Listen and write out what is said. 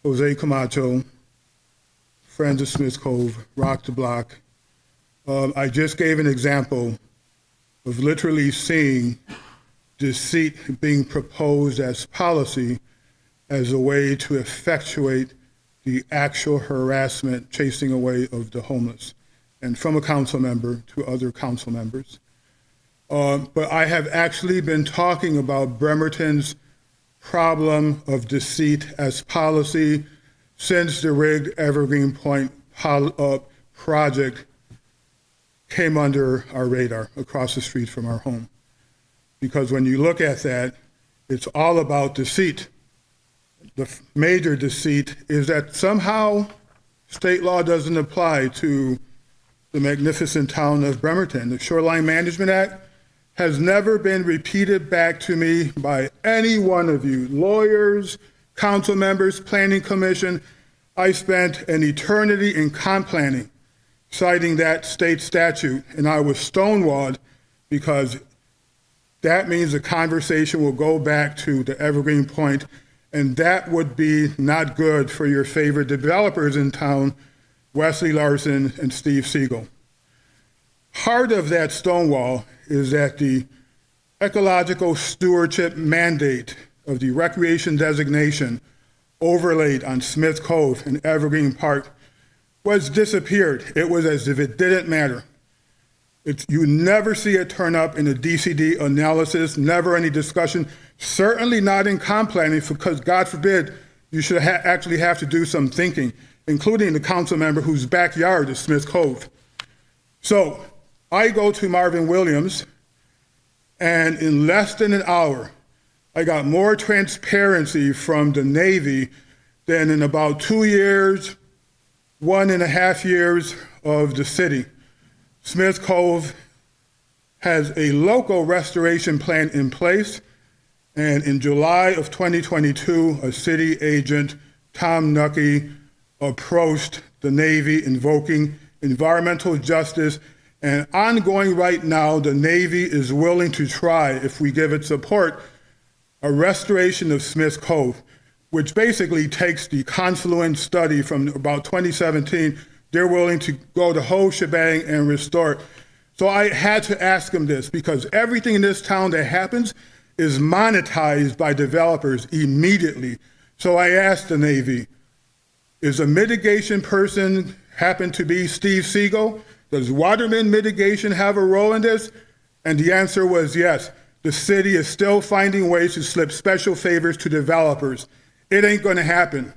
Jose Camacho, Friends of Smith Cove, Rock the Block. I just gave an example of literally seeing deceit being proposed as policy as a way to effectuate the actual harassment, chasing away of the homeless, and from a council member to other council members. But I have actually been talking about Bremerton's problem of deceit as policy since the rigged Evergreen Point project came under our radar across the street from our home. Because when you look at that, it's all about deceit. The major deceit is that somehow state law doesn't apply to the magnificent town of Bremerton. The Shoreline Management Act has never been repeated back to me by any one of you, lawyers, council members, planning commission. I spent an eternity in comp planning citing that state statute, and I was stonewalled because that means the conversation will go back to the Evergreen Point, and that would be not good for your favorite developers in town, Wesley Larson and Steve Sego. Part of that stonewall is that the ecological stewardship mandate of the recreation designation overlaid on Smith Cove and Evergreen Park was disappeared. It was as if it didn't matter. You never see it turn up in a DCD analysis, never any discussion, certainly not in comp planning, because God forbid you should actually have to do some thinking, including the council member whose backyard is Smith Cove. So I go to Marvin Williams, and in less than an hour, I got more transparency from the Navy than in about 2 years, 1.5 years of the city. Smith Cove has a local restoration plan in place, and in July of 2022, a city agent, Tom Nucky, approached the Navy invoking environmental justice, and ongoing right now, the Navy is willing to try, if we give it support, a restoration of Smith Cove, which basically takes the confluent study from about 2017. They're willing to go the whole shebang and restore it. So I had to ask him this, because everything in this town that happens is monetized by developers immediately. So I asked the Navy, is a mitigation person happen to be Steve Sego? Does Waterman mitigation have a role in this? And the answer was yes. The city is still finding ways to slip special favors to developers. It ain't gonna happen.